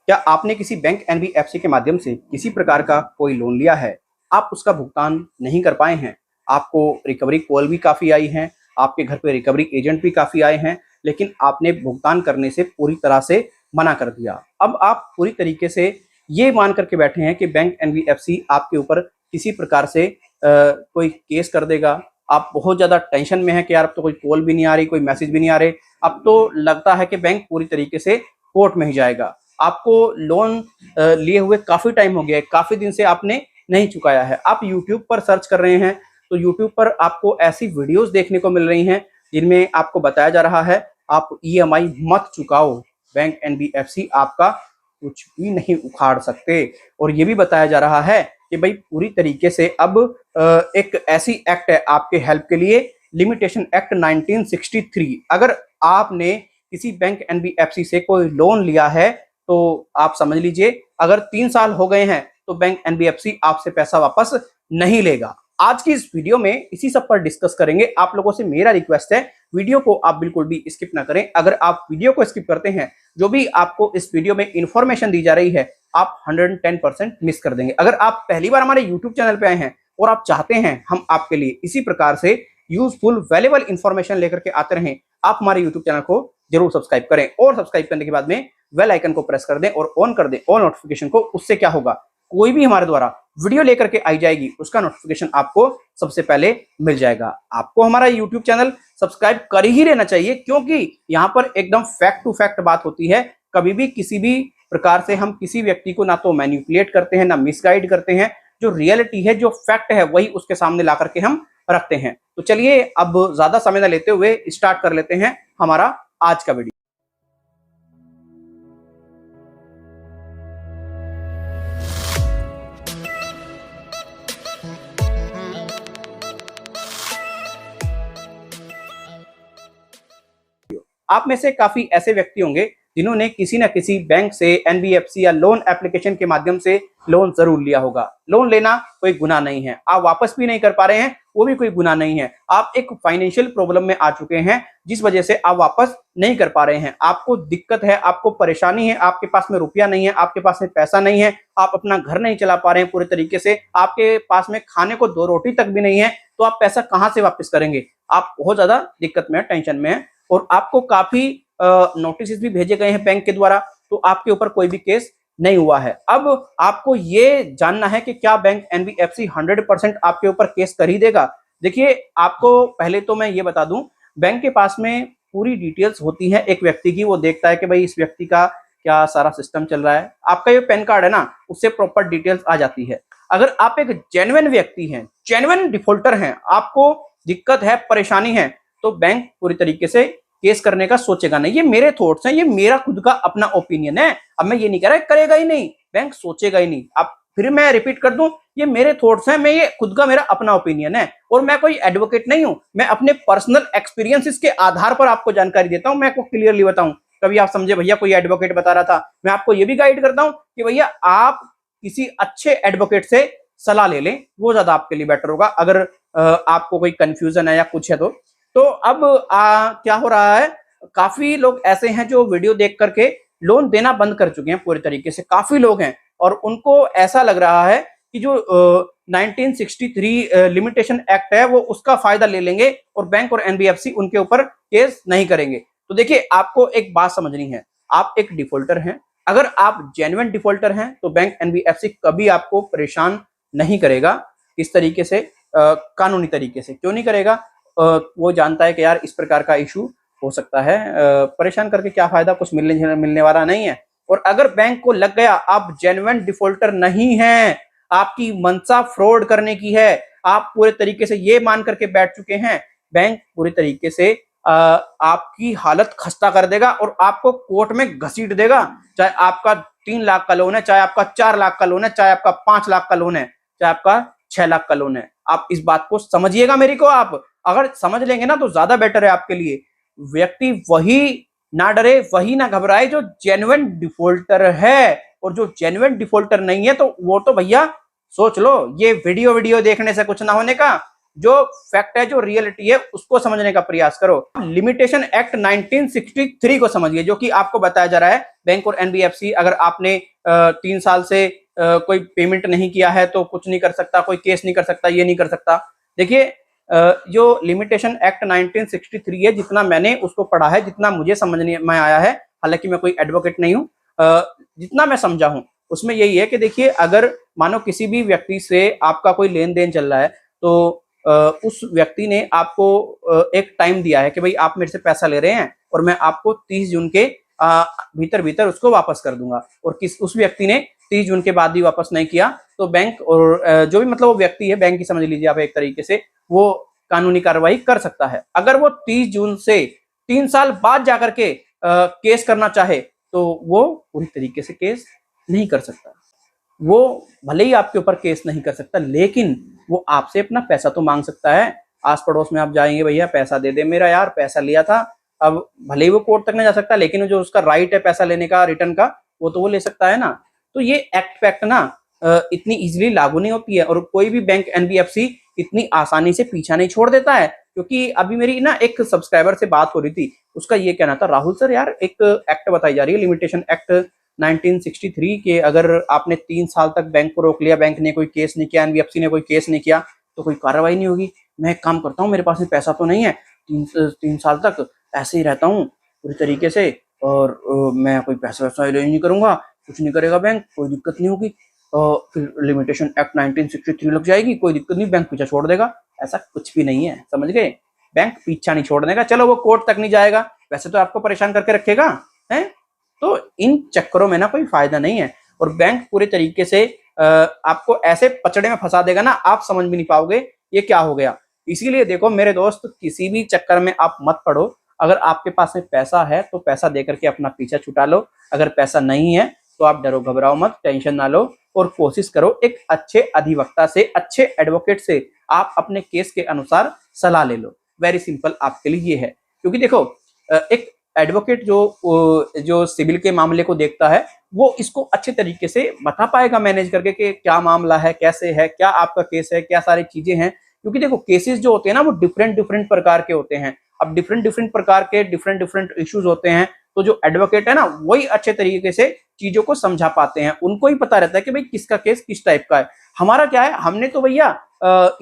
क्या आपने किसी बैंक एनबीएफसी के माध्यम से किसी प्रकार का कोई लोन लिया है, आप उसका भुगतान नहीं कर पाए हैं, आपको रिकवरी कॉल भी काफ़ी आई हैं, आपके घर पे रिकवरी एजेंट भी काफ़ी आए हैं, लेकिन आपने भुगतान करने से पूरी तरह से मना कर दिया। अब आप पूरी तरीके से ये मान करके बैठे हैं कि बैंक एनबीएफसी आपके ऊपर किसी प्रकार से कोई केस कर देगा। आप बहुत ज़्यादा टेंशन में हैं कि यार अब तो कोई कॉल भी नहीं आ रही, कोई मैसेज भी नहीं आ रहे। अब तो लगता है कि बैंक पूरी तरीके से कोर्ट में ही जाएगा। आपको लोन लिए हुए काफ़ी टाइम हो गया है, काफ़ी दिन से आपने नहीं चुकाया है। आप यूट्यूब पर सर्च कर रहे हैं तो यूट्यूब पर आपको ऐसी वीडियोस देखने को मिल रही हैं जिनमें आपको बताया जा रहा है आप ईएमआई मत चुकाओ, बैंक एनबीएफसी आपका कुछ भी नहीं उखाड़ सकते। और ये भी बताया जा रहा है कि भाई पूरी तरीके से अब एक ऐसी एक्ट है आपके हेल्प के लिए, लिमिटेशन एक्ट 1963। अगर आपने किसी बैंक एनबीएफसी से कोई लोन लिया है तो आप समझ लीजिए अगर 3 साल हो गए हैं तो बैंक एनबीएफसी आपसे पैसा वापस नहीं लेगा। आज की इस वीडियो में इसी सब पर डिस्कस करेंगे। आप लोगों से मेरा रिक्वेस्ट है वीडियो को आप बिल्कुल भी स्किप ना करें। अगर आप वीडियो को स्किप करते हैं, जो भी आपको इस वीडियो में इंफॉर्मेशन दी जा रही है आप 110% मिस कर देंगे। अगर आप पहली बार हमारे यूट्यूब चैनल पे आए हैं और आप चाहते हैं हम आपके लिए इसी प्रकार से यूजफुल वैल्यूएबल इंफॉर्मेशन लेकर के आते रहें, आप हमारे यूट्यूब चैनल को जरूर सब्सक्राइब करें और सब्सक्राइब करने के बाद में बेल आइकन को प्रेस कर दें और ऑन कर दें ऑल नोटिफिकेशन को। उससे क्या होगा, कोई भी हमारे द्वारा वीडियो लेकर के आई जाएगी उसका नोटिफिकेशन आपको सबसे पहले मिल जाएगा। आपको हमारा यूट्यूब चैनल सब्सक्राइब कर ही लेना चाहिए क्योंकि यहाँ पर एकदम फैक्ट टू फैक्ट बात होती है। कभी भी किसी भी प्रकार से हम किसी व्यक्ति को ना तो मैनिपुलेट करते हैं ना मिसगाइड करते हैं। जो रियलिटी है, जो फैक्ट है, वही उसके सामने ला करके हम रखते हैं। तो चलिए अब ज्यादा समय ना लेते हुए स्टार्ट कर लेते हैं हमारा आज का वीडियो। आप में से काफी ऐसे व्यक्ति होंगे जिन्होंने किसी न किसी बैंक से, एनबीएफसी या लोन एप्लीकेशन के माध्यम से लोन जरूर लिया होगा। लोन लेना कोई गुनाह नहीं है, आप वापस भी नहीं कर पा रहे हैं वो भी कोई गुनाह नहीं है। आप एक फाइनेंशियल प्रॉब्लम में आ चुके हैं जिस वजह से आप वापस नहीं कर पा रहे हैं, आपको दिक्कत है, आपको परेशानी है, आपके पास में रुपया नहीं है, आपके पास में पैसा नहीं है, आप अपना घर नहीं चला पा रहे हैं पूरे तरीके से, आपके पास में खाने को 2 रोटी तक भी नहीं है, तो आप पैसा कहाँ से वापस करेंगे। आप बहुत ज्यादा दिक्कत में, टेंशन में है और आपको काफी नोटिस भी भेजे गए हैं बैंक के द्वारा, तो आपके ऊपर कोई भी केस नहीं हुआ है। अब आपको ये जानना है कि क्या बैंक एनबीएफसी 100% आपके ऊपर केस कर ही देगा। देखिए, आपको पहले तो मैं ये बता दूं, बैंक के पास में पूरी डिटेल्स होती है एक व्यक्ति की। वो देखता है कि भाई इस व्यक्ति का क्या सारा सिस्टम चल रहा है। आपका ये पैन कार्ड है ना, उससे प्रॉपर डिटेल्स आ जाती है। अगर आप एक जेन्युइन व्यक्ति हैं, जेन्युइन डिफॉल्टर हैं, आपको दिक्कत है, परेशानी है, तो बैंक पूरी तरीके से केस करने का सोचेगा नहीं। ये मेरे थॉट्स हैं, ये मेरा खुद का अपना ओपिनियन है। अब मैं ये नहीं कह रहा करेगा ही नहीं, बैंक सोचेगा ही नहीं। अब फिर मैं रिपीट कर दूं, ये मेरे थॉट्स हैं, मैं ये खुद का मेरा अपना ओपिनियन है और मैं कोई एडवोकेट नहीं हूं। मैं अपने पर्सनल एक्सपीरियंसेस के आधार पर आपको जानकारी देता हूं। मैं आपको क्लियरली बताऊं, कभी आप समझे भैया कोई एडवोकेट बता रहा था, मैं आपको ये भी गाइड करता हूं कि भैया आप किसी अच्छे एडवोकेट से सलाह ले लें, वो ज्यादा आपके लिए बेटर होगा अगर आपको कोई कंफ्यूजन है या कुछ है तो अब क्या हो रहा है, काफी लोग ऐसे हैं जो वीडियो देख करके लोन देना बंद कर चुके हैं पूरी तरीके से। काफी लोग हैं और उनको ऐसा लग रहा है कि जो 1963 लिमिटेशन एक्ट है वो उसका फायदा ले लेंगे और बैंक और एनबीएफसी उनके ऊपर केस नहीं करेंगे। तो देखिए, आपको एक बात समझनी है, आप एक डिफॉल्टर हैं। अगर आप जेन्युइन डिफॉल्टर हैं तो बैंक एनबीएफसी कभी आपको परेशान नहीं करेगा। इस तरीके से कानूनी तरीके से क्यों नहीं करेगा, वो जानता है कि यार इस प्रकार का इशू हो सकता है, परेशान करके क्या फायदा, कुछ मिलने वाला नहीं है। और अगर बैंक को लग गया आप जेन्युइन डिफॉल्टर नहीं हैं, आपकी मंशा फ्रॉड करने की है, आप पूरे तरीके से ये मान करके बैठ चुके हैं, बैंक पूरी तरीके से आपकी हालत खस्ता कर देगा और आपको कोर्ट में घसीट देगा। चाहे आपका 3 लाख का लोन है, चाहे आपका 4 लाख का लोन है, चाहे आपका 5 लाख का लोन है, चाहे आपका 6 लाख का लोन है। आप इस बात को समझिएगा मेरी को। आप अगर समझ लेंगे ना तो ज्यादा बेटर है आपके लिए। व्यक्ति वही ना डरे, वही ना घबराए जो जेन्युइन डिफॉल्टर है, और जो जेन्युइन डिफॉल्टर नहीं है तो वो तो भैया सोच लो, ये वीडियो देखने से कुछ ना होने का, जो फैक्ट है, जो रियलिटी है, उसको समझने का प्रयास करो। लिमिटेशन एक्ट 1963 को समझिए, जो कि आपको बताया जा रहा है बैंक और एनबीएफसी अगर आपने 3 साल से कोई पेमेंट नहीं किया है तो कुछ नहीं कर सकता, कोई केस नहीं कर सकता, ये नहीं कर सकता। देखिए जो लिमिटेशन एक्ट 1963 है, जितना मैंने उसको पढ़ा है, जितना मुझे समझने में आया है, हालांकि मैं कोई एडवोकेट नहीं हूं, जितना मैं समझा हूं उसमें यही है कि देखिए अगर मानो किसी भी व्यक्ति से आपका कोई लेन देन चल रहा है तो उस व्यक्ति ने आपको एक टाइम दिया है कि भाई आप मेरे से पैसा ले रहे हैं और मैं आपको 30 जून के भीतर भीतर उसको वापस कर दूंगा, और उस व्यक्ति ने 30 जून के बाद भी वापस नहीं किया तो बैंक और जो भी मतलब वो व्यक्ति है, बैंक की समझ लीजिए आप एक तरीके से, वो कानूनी कार्रवाई कर सकता है। अगर वो 30 जून से 3 साल बाद जाकर के केस करना चाहे तो वो पूरी तरीके से केस नहीं कर सकता। वो भले ही आपके ऊपर केस नहीं कर सकता, लेकिन वो आपसे अपना पैसा तो मांग सकता है। आस पड़ोस में आप जाएंगे, भैया पैसा दे दे मेरा, यार पैसा लिया था। अब भले ही वो कोर्ट तक नहीं जा सकता, लेकिन जो उसका राइट है पैसा लेने का, रिटर्न का, वो तो वो ले सकता है ना। तो ये एक्ट फैक्ट ना इतनी इजीली लागू नहीं होती है, और कोई भी बैंक एनबीएफसी इतनी आसानी से पीछा नहीं छोड़ देता है। क्योंकि अभी मेरी ना एक सब्सक्राइबर से बात हो रही थी, उसका ये कहना था, राहुल सर यार एक एक्ट बताई जा रही है, लिमिटेशन एक्ट 1963 के, अगर आपने 3 साल तक बैंक को रोक लिया, बैंक ने कोई केस नहीं किया, एनबीएफसी ने कोई केस नहीं किया, तो कोई कार्रवाई नहीं होगी। मैं एक काम करता हूँ, मेरे पास में पैसा तो नहीं है, 3 साल तक ऐसे ही रहता हूँ पूरी तरीके से, और मैं कोई पैसा वैसा नहीं करूंगा, कुछ नहीं करेगा बैंक, कोई दिक्कत नहीं होगी, फिर लिमिटेशन एक्ट 1963 लग जाएगी, कोई दिक्कत नहीं, बैंक पीछा छोड़ देगा। ऐसा कुछ भी नहीं है, समझ गए? बैंक पीछा नहीं छोड़ने का। चलो वो कोर्ट तक नहीं जाएगा, वैसे तो आपको परेशान करके रखेगा, है? तो इन चक्करों में ना कोई फायदा नहीं है, और बैंक पूरे तरीके से आपको ऐसे पचड़े में फंसा देगा ना, आप समझ भी नहीं पाओगे ये क्या हो गया। इसीलिए देखो मेरे दोस्त, किसी भी चक्कर में आप मत पड़ो। अगर आपके पास में पैसा है तो पैसा दे करके अपना पीछा छुटा लो, अगर पैसा नहीं है तो आप डरो घबराओ मत, टेंशन ना लो, और कोशिश करो एक अच्छे अधिवक्ता से, अच्छे एडवोकेट से आप अपने केस के अनुसार सलाह ले लो। वेरी सिंपल आपके लिए ये है। क्योंकि देखो एक एडवोकेट जो सिविल के मामले को देखता है, वो इसको अच्छे तरीके से बता पाएगा मैनेज करके कि क्या मामला है, कैसे है, क्या आपका केस है, क्या सारी चीजें हैं। क्योंकि देखो केसेस जो होते हैं ना, वो डिफरेंट प्रकार के होते हैं। अब डिफरेंट प्रकार के डिफरेंट इश्यूज होते हैं, तो जो एडवोकेट है ना, वही अच्छे तरीके से चीजों को समझा पाते हैं। उनको ही पता रहता है कि भाई किसका केस किस टाइप का है। हमारा क्या है, हमने तो भैया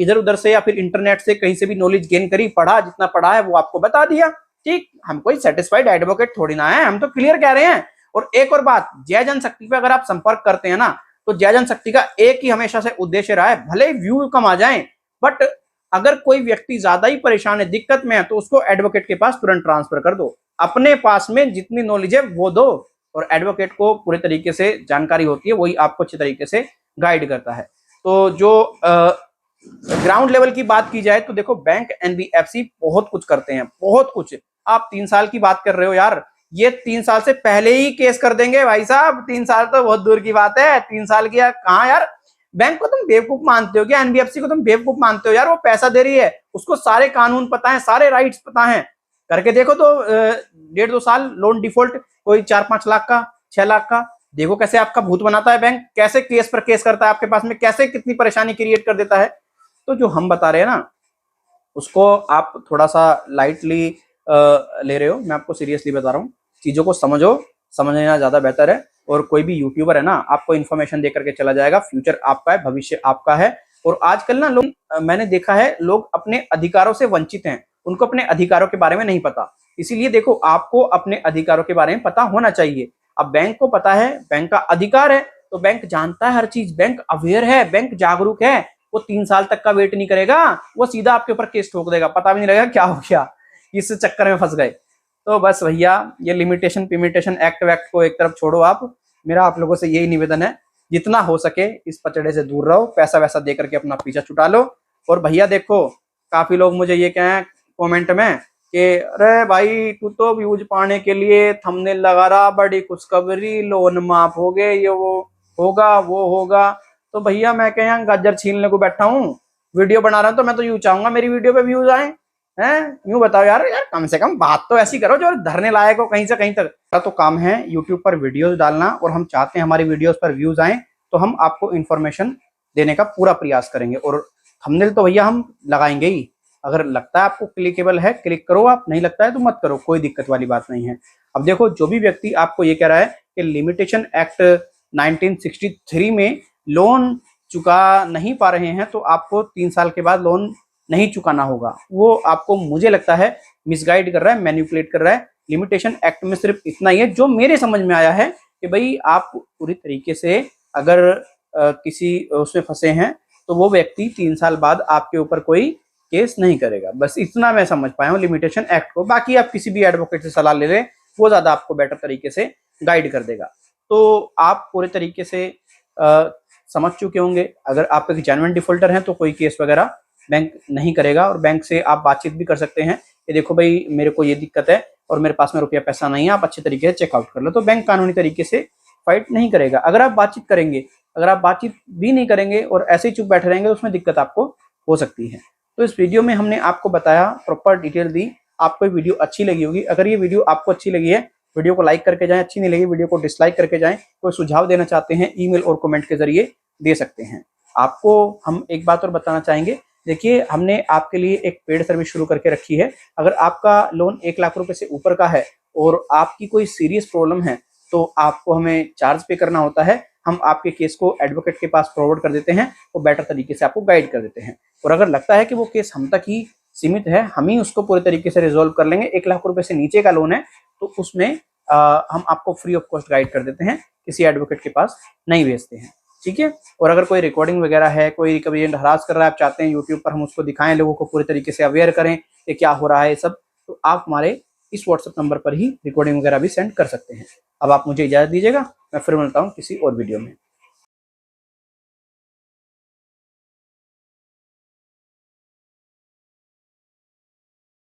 इधर उधर से या फिर इंटरनेट से कहीं से भी नॉलेज गेन करी, पढ़ा, जितना पढ़ा है वो आपको बता दिया, ठीक। हम कोई सेटिस्फाइड एडवोकेट थोड़ी ना है, हम तो क्लियर कह रहे हैं। और एक और बात, जय जनशक्ति पे अगर आप संपर्क करते हैं ना, तो जय जनशक्ति का एक ही हमेशा से उद्देश्य रहा है, भले व्यू कम आ जाए, बट अगर कोई व्यक्ति ज्यादा ही परेशान है, दिक्कत में है, तो उसको एडवोकेट के पास तुरंत ट्रांसफर कर दो। अपने पास में जितनी नॉलेज है वो दो, और एडवोकेट को पूरे तरीके से जानकारी होती है, वही आपको अच्छे तरीके से गाइड करता है। तो जो ग्राउंड लेवल की बात की जाए तो देखो बैंक एनबीएफसी बहुत कुछ करते हैं, बहुत कुछ। आप 3 साल की बात कर रहे हो यार, ये 3 साल से पहले ही केस कर देंगे भाई साहब। 3 साल तो बहुत दूर की बात है, 3 साल की कहाँ यार। बैंक को तुम बेवकूफ मानते हो क्या? एनबीएफसी को तुम बेवकूफ मानते हो यार? वो पैसा दे रही है, उसको सारे कानून पता है, सारे राइट्स पता है। करके देखो तो 1.5-2 साल लोन डिफॉल्ट, कोई 4-5 लाख का, 6 लाख का, देखो कैसे आपका भूत बनाता है बैंक, कैसे केस पर केस करता है आपके पास में, कैसे कितनी परेशानी क्रिएट कर देता है। तो जो हम बता रहे हैं ना, उसको आप थोड़ा सा लाइटली ले रहे हो, मैं आपको सीरियसली बता रहा हूँ। चीजों को समझो, समझना ज्यादा बेहतर है। और कोई भी यूट्यूबर है ना, आपको इन्फॉर्मेशन दे करके चला जाएगा। फ्यूचर आपका है, भविष्य आपका है। और आजकल ना लोग, मैंने देखा है, लोग अपने अधिकारों से वंचित हैं, उनको अपने अधिकारों के बारे में नहीं पता। इसीलिए देखो, आपको अपने अधिकारों के बारे में पता होना चाहिए। अब बैंक को पता है, बैंक का अधिकार है, तो बैंक जानता है हर चीज, बैंक अवेयर है, बैंक जागरूक है। वो 3 साल तक का वेट नहीं करेगा, वो सीधा आपके ऊपर केस ठोक देगा, पता भी नहीं लगेगा क्या हो गया, किस चक्कर में फंस गए। तो बस भैया, ये लिमिटेशन एक्ट वैक्ट को एक तरफ छोड़ो आप। मेरा आप लोगों से यही निवेदन है, जितना हो सके इस पचड़े से दूर रहो, पैसा वैसा दे करके अपना पीछा छुटा लो। और भैया देखो, काफी लोग मुझे ये कहें कमेंट में कि अरे भाई तू तो व्यूज पाने के लिए थंबनेल लगा रहा, बड़ी खुशखबरी, लोन माफ हो गए, ये वो होगा वो होगा। तो भैया मैं क्या गाजर छीलने को बैठा हूँ, वीडियो बना रहा हूँ, तो मैं तो यूं चाहूंगा मेरी वीडियो पे व्यूज आए हैं। यूं बताओ यार, कम से कम बात तो ऐसी करो जो धरने लायक हो कहीं से कहीं तक। तो काम है यूट्यूब पर वीडियोस डालना, और हम चाहते हैं हमारी वीडियोस पर व्यूज आए, तो हम आपको इन्फॉर्मेशन देने का पूरा प्रयास करेंगे। और थंबनेल तो भैया हम लगाएंगे ही। अगर लगता है आपको क्लिकेबल है, क्लिक करो, आप नहीं लगता है तो मत करो, कोई दिक्कत वाली बात नहीं है। अब देखो, जो भी व्यक्ति आपको ये कह रहा है कि लिमिटेशन एक्ट 1963 में लोन चुका नहीं पा रहे हैं तो आपको 3 साल के बाद लोन नहीं चुकाना होगा, वो आपको मुझे लगता है मिसगाइड कर रहा है, मैनिपुलेट कर रहा है। लिमिटेशन एक्ट में सिर्फ इतना ही है जो मेरे समझ में आया है कि भाई आप पूरी तरीके से अगर किसी उसमें फंसे हैं तो वो व्यक्ति 3 साल बाद आपके ऊपर कोई केस नहीं करेगा। बस इतना मैं समझ पाया हूँ लिमिटेशन एक्ट को। बाकी आप किसी भी एडवोकेट से सलाह ले लें, वो ज्यादा आपको बेटर तरीके से गाइड कर देगा। तो आप पूरे तरीके से समझ चुके होंगे, अगर आप एक जेन्युइन डिफॉल्टर हैं तो कोई केस वगैरह बैंक नहीं करेगा, और बैंक से आप बातचीत भी कर सकते हैं कि देखो भाई मेरे को ये दिक्कत है और मेरे पास में रुपया पैसा नहीं है, आप अच्छे तरीके से चेकआउट कर लो, तो बैंक कानूनी तरीके से फाइट नहीं करेगा। अगर आप बातचीत करेंगे, अगर आप बातचीत भी नहीं करेंगे और ऐसे ही चुप बैठे रहेंगे तो उसमें दिक्कत आपको हो सकती है। तो इस वीडियो में हमने आपको बताया, प्रॉपर डिटेल दी। आपको ये वीडियो अच्छी लगी होगी। अगर ये वीडियो आपको अच्छी लगी है, वीडियो को लाइक करके जाएं, अच्छी नहीं लगी वीडियो को डिसलाइक करके जाएं। कोई सुझाव देना चाहते हैं ईमेल और कमेंट के जरिए दे सकते हैं। आपको हम एक बात और बताना चाहेंगे, देखिए हमने आपके लिए एक पेड सर्विस शुरू करके रखी है। अगर आपका लोन 1 लाख रुपए से ऊपर का है और आपकी कोई सीरियस प्रॉब्लम है तो आपको हमें चार्ज पे करना होता है। हम आपके केस को एडवोकेट के पास फॉरवर्ड कर देते हैं, वो बेटर तरीके से आपको गाइड कर देते हैं। और अगर लगता है कि वो केस हम तक ही सीमित है, हम ही उसको पूरे तरीके से रिजोल्व कर लेंगे, 1 लाख रुपए से नीचे का लोन है तो उसमें हम आपको फ्री ऑफ कॉस्ट गाइड कर देते हैं, किसी एडवोकेट के पास नहीं भेजते हैं। ठीक है। और अगर कोई रिकॉर्डिंग वगैरह है, कोई कभी हरास कर रहा है, आप चाहते हैं यूट्यूब पर हम उसको दिखाएं, लोगों को पूरे तरीके से अवेयर करें कि क्या हो रहा है सब, तो आप हमारे इस व्हाट्सएप नंबर पर ही रिकॉर्डिंग वगैरह भी सेंड कर सकते हैं। अब आप मुझे इजाजत दीजिएगा, मैं फिर मिलता हूँ किसी और वीडियो में।